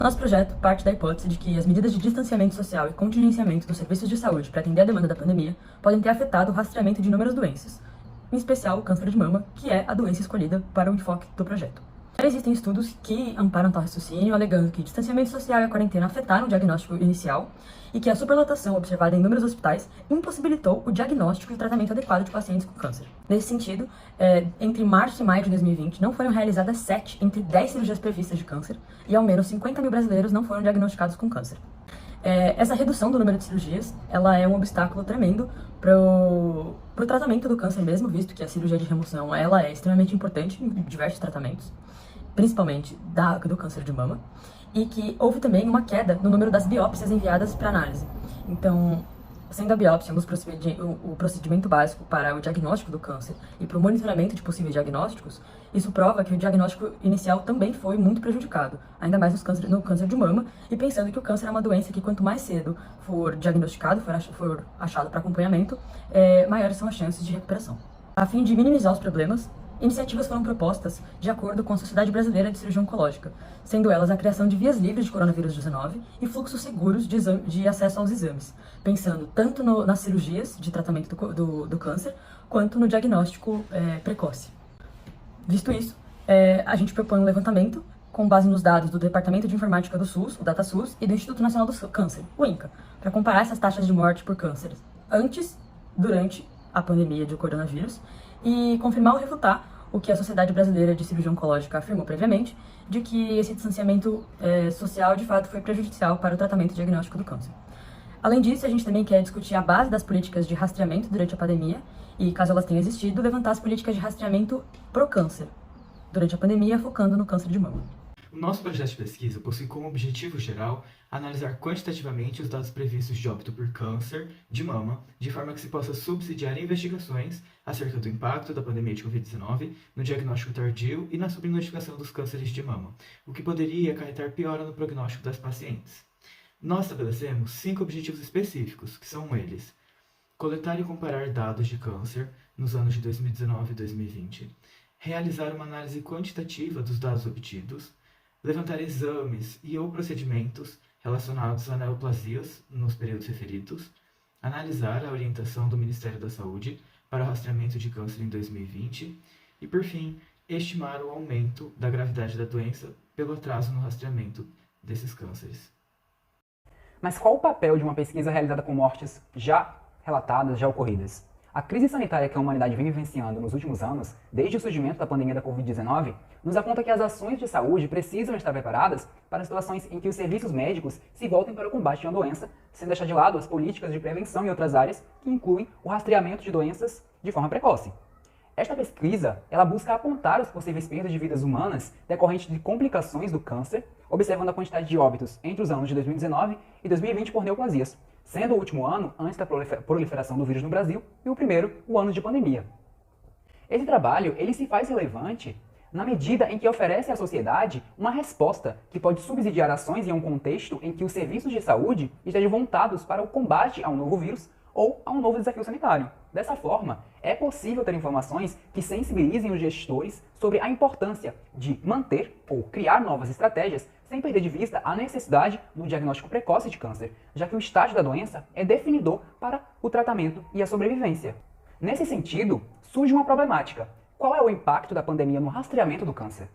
Nosso projeto parte da hipótese de que as medidas de distanciamento social e contingenciamento dos serviços de saúde para atender a demanda da pandemia podem ter afetado o rastreamento de inúmeras doenças, em especial o câncer de mama, que é a doença escolhida para o enfoque do projeto. Já existem estudos que amparam tal raciocínio, alegando que distanciamento social e a quarentena afetaram o diagnóstico inicial e que a superlotação observada em inúmeros hospitais impossibilitou o diagnóstico e o tratamento adequado de pacientes com câncer. Nesse sentido, entre março e maio de 2020, não foram realizadas 7 entre 10 cirurgias previstas de câncer e ao menos 50 mil brasileiros não foram diagnosticados com câncer. Essa redução do número de cirurgias, ela é um obstáculo tremendo para o tratamento do câncer mesmo, visto que a cirurgia de remoção ela é extremamente importante em diversos tratamentos, principalmente do câncer de mama, e que houve também uma queda no número das biópsias enviadas para análise. Então, sendo a biópsia o procedimento básico para o diagnóstico do câncer e para o monitoramento de possíveis diagnósticos, isso prova que o diagnóstico inicial também foi muito prejudicado, ainda mais no câncer de mama, e pensando que o câncer é uma doença que quanto mais cedo for diagnosticado, for achado para acompanhamento, maiores são as chances de recuperação. A fim de minimizar os problemas, iniciativas foram propostas de acordo com a Sociedade Brasileira de Cirurgia Oncológica, sendo elas a criação de vias livres de coronavírus 19 e fluxos seguros de acesso aos exames, pensando tanto nas cirurgias de tratamento do câncer, quanto no diagnóstico precoce. Visto isso, a gente propõe um levantamento com base nos dados do Departamento de Informática do SUS, o DataSUS, e do Instituto Nacional do Câncer, o INCA, para comparar essas taxas de morte por câncer antes, durante a pandemia de coronavírus, e confirmar ou refutar o que a Sociedade Brasileira de Cirurgia Oncológica afirmou previamente, de que esse distanciamento social, de fato, foi prejudicial para o tratamento e diagnóstico do câncer. Além disso, a gente também quer discutir a base das políticas de rastreamento durante a pandemia e, caso elas tenham existido, levantar as políticas de rastreamento pro câncer durante a pandemia, focando no câncer de mama. O nosso projeto de pesquisa possui como objetivo geral analisar quantitativamente os dados previstos de óbito por câncer de mama, de forma que se possa subsidiar investigações acerca do impacto da pandemia de Covid-19 no diagnóstico tardio e na subnotificação dos cânceres de mama, o que poderia acarretar piora no prognóstico das pacientes. Nós estabelecemos 5 objetivos específicos, que são eles: coletar e comparar dados de câncer nos anos de 2019 e 2020, realizar uma análise quantitativa dos dados obtidos, levantar exames e ou procedimentos relacionados a neoplasias nos períodos referidos, analisar a orientação do Ministério da Saúde para o rastreamento de câncer em 2020 e, por fim, estimar o aumento da gravidade da doença pelo atraso no rastreamento desses cânceres. Mas qual o papel de uma pesquisa realizada com mortes já relatadas, já ocorridas? A crise sanitária que a humanidade vem vivenciando nos últimos anos, desde o surgimento da pandemia da Covid-19, nos aponta que as ações de saúde precisam estar preparadas para situações em que os serviços médicos se voltem para o combate de uma doença, sem deixar de lado as políticas de prevenção em outras áreas, que incluem o rastreamento de doenças de forma precoce. Esta pesquisa, ela busca apontar os possíveis perdas de vidas humanas decorrentes de complicações do câncer, observando a quantidade de óbitos entre os anos de 2019 e 2020 por neoplasias, sendo o último ano antes da proliferação do vírus no Brasil e o primeiro o ano de pandemia. Esse trabalho ele se faz relevante na medida em que oferece à sociedade uma resposta que pode subsidiar ações em um contexto em que os serviços de saúde estejam voltados para o combate a um novo vírus ou a um novo desafio sanitário. Dessa forma, é possível ter informações que sensibilizem os gestores sobre a importância de manter ou criar novas estratégias sem perder de vista a necessidade do diagnóstico precoce de câncer, já que o estágio da doença é definidor para o tratamento e a sobrevivência. Nesse sentido, surge uma problemática. Qual é o impacto da pandemia no rastreamento do câncer?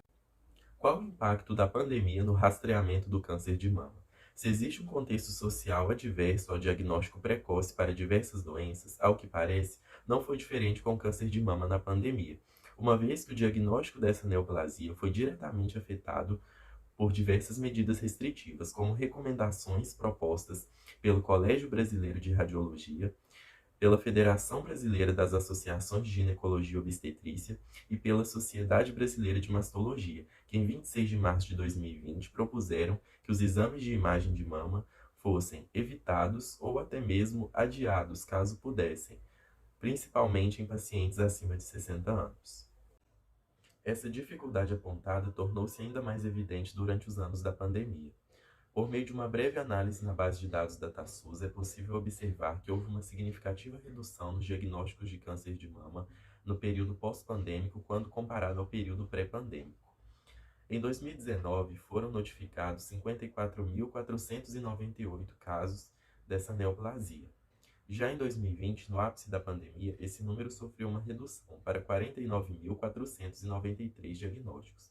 Qual o impacto da pandemia no rastreamento do câncer de mama? Se existe um contexto social adverso ao diagnóstico precoce para diversas doenças, ao que parece, não foi diferente com o câncer de mama na pandemia, uma vez que o diagnóstico dessa neoplasia foi diretamente afetado por diversas medidas restritivas, como recomendações propostas pelo Colégio Brasileiro de Radiologia, pela Federação Brasileira das Associações de Ginecologia e Obstetrícia e pela Sociedade Brasileira de Mastologia, que em 26 de março de 2020 propuseram que os exames de imagem de mama fossem evitados ou até mesmo adiados, caso pudessem, principalmente em pacientes acima de 60 anos. Essa dificuldade apontada tornou-se ainda mais evidente durante os anos da pandemia. Por meio de uma breve análise na base de dados da DataSUS, é possível observar que houve uma significativa redução nos diagnósticos de câncer de mama no período pós-pandêmico quando comparado ao período pré-pandêmico. Em 2019, foram notificados 54.498 casos dessa neoplasia. Já em 2020, no ápice da pandemia, esse número sofreu uma redução para 49.493 diagnósticos.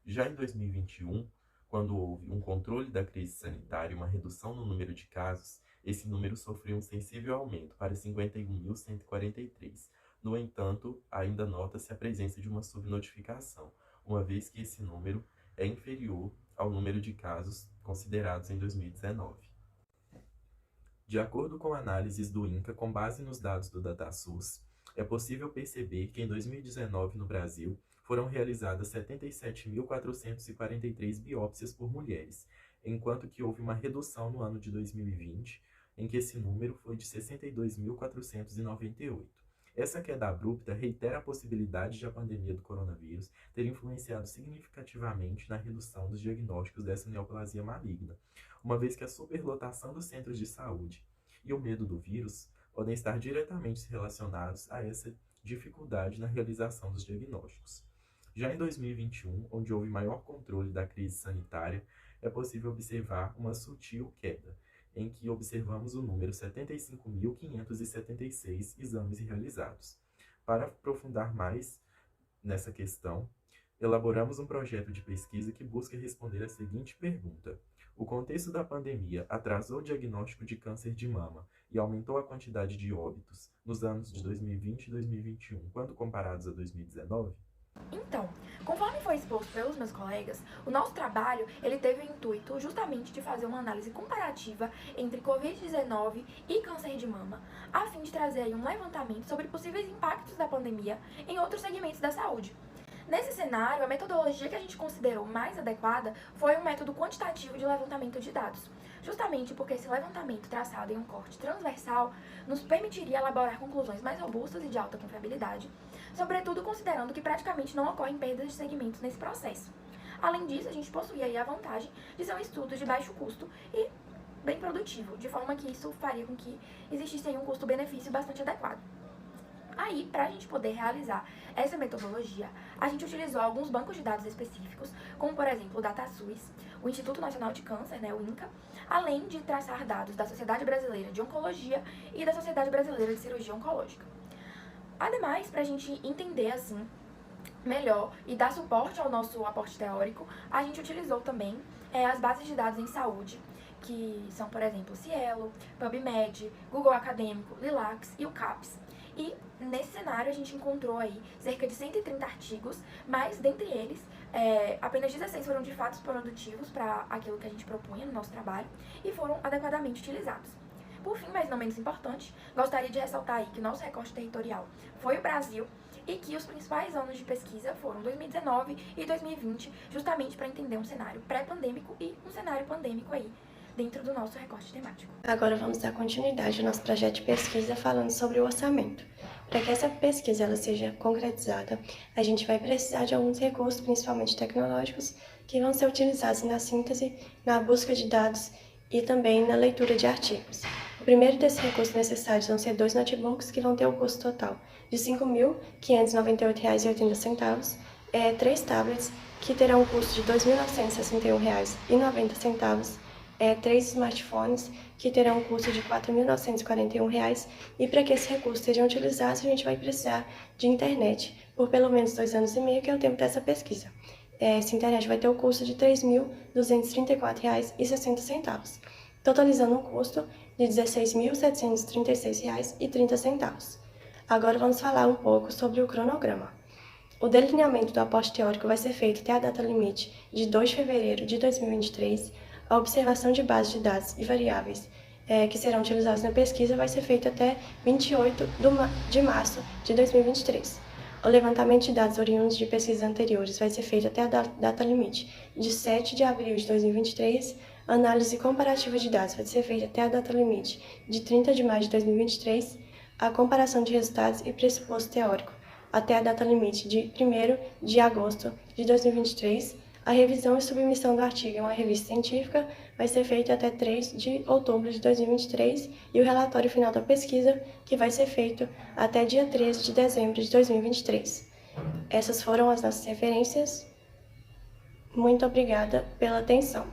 Já em 2021, quando houve um controle da crise sanitária e uma redução no número de casos, esse número sofreu um sensível aumento para 51.143. No entanto, ainda nota-se a presença de uma subnotificação, uma vez que esse número é inferior ao número de casos considerados em 2019. De acordo com análises do INCA com base nos dados do DataSUS, é possível perceber que em 2019 no Brasil foram realizadas 77.443 biópsias por mulheres, enquanto que houve uma redução no ano de 2020, em que esse número foi de 62.498. Essa queda abrupta reitera a possibilidade de a pandemia do coronavírus ter influenciado significativamente na redução dos diagnósticos dessa neoplasia maligna, uma vez que a superlotação dos centros de saúde e o medo do vírus podem estar diretamente relacionados a essa dificuldade na realização dos diagnósticos. Já em 2021, onde houve maior controle da crise sanitária, é possível observar uma sutil queda, em que observamos o número 75.576 exames realizados. Para aprofundar mais nessa questão, elaboramos um projeto de pesquisa que busca responder a seguinte pergunta: o contexto da pandemia atrasou o diagnóstico de câncer de mama e aumentou a quantidade de óbitos nos anos de 2020 e 2021, quando comparados a 2019? Então, conforme foi exposto pelos meus colegas, o nosso trabalho ele teve o intuito justamente de fazer uma análise comparativa entre Covid-19 e câncer de mama, a fim de trazer aí um levantamento sobre possíveis impactos da pandemia em outros segmentos da saúde. Nesse cenário, a metodologia que a gente considerou mais adequada foi um método quantitativo de levantamento de dados, justamente porque esse levantamento traçado em um corte transversal nos permitiria elaborar conclusões mais robustas e de alta confiabilidade, sobretudo considerando que praticamente não ocorrem perdas de segmentos nesse processo. Além disso, a gente possui aí a vantagem de ser um estudo de baixo custo e bem produtivo, de forma que isso faria com que existisse aí um custo-benefício bastante adequado. Aí, para a gente poder realizar essa metodologia, a gente utilizou alguns bancos de dados específicos, como por exemplo o DataSUS, o Instituto Nacional de Câncer, o INCA, além de traçar dados da Sociedade Brasileira de Oncologia e da Sociedade Brasileira de Cirurgia Oncológica. Ademais, para a gente entender assim melhor e dar suporte ao nosso aporte teórico, a gente utilizou também as bases de dados em saúde, que são, por exemplo, Cielo, PubMed, Google Acadêmico, Lilacs e o CAPES. E nesse cenário a gente encontrou aí cerca de 130 artigos, mas dentre eles apenas 16 foram de fato produtivos para aquilo que a gente propunha no nosso trabalho e foram adequadamente utilizados. Por fim, mas não menos importante, gostaria de ressaltar aí que o nosso recorte territorial foi o Brasil e que os principais anos de pesquisa foram 2019 e 2020, justamente para entender um cenário pré-pandêmico e um cenário pandêmico aí dentro do nosso recorte temático. Agora vamos dar continuidade ao nosso projeto de pesquisa falando sobre o orçamento. Para que essa pesquisa ela seja concretizada, a gente vai precisar de alguns recursos, principalmente tecnológicos, que vão ser utilizados na síntese, na busca de dados e também na leitura de artigos. O primeiro desses recursos necessários vão ser 2 notebooks, que vão ter o custo total de R$ 5.598,80, 3 tablets, que terão um custo de R$ 2.961,90, 3 smartphones, que terão um custo de R$ 4.941, e para que esses recursos sejam utilizados, a gente vai precisar de internet por pelo menos 2 anos e meio, que é o tempo dessa pesquisa. Essa internet vai ter o custo de R$ 3.234,60, totalizando um custo de R$ 16.736,30. Agora vamos falar um pouco sobre o cronograma. O delineamento do aporte teórico vai ser feito até a data limite de 2 de fevereiro de 2023, a observação de bases de dados e variáveis que serão utilizados na pesquisa vai ser feita até 28 de março de 2023. O levantamento de dados oriundos de pesquisas anteriores vai ser feito até a data limite de 7 de abril de 2023. A análise comparativa de dados vai ser feita até a data limite de 30 de maio de 2023. A comparação de resultados e pressuposto teórico até a data limite de 1º de agosto de 2023. A revisão e submissão do artigo em uma revista científica vai ser feita até 3 de outubro de 2023 e o relatório final da pesquisa, que vai ser feito até dia 13 de dezembro de 2023. Essas foram as nossas referências. Muito obrigada pela atenção.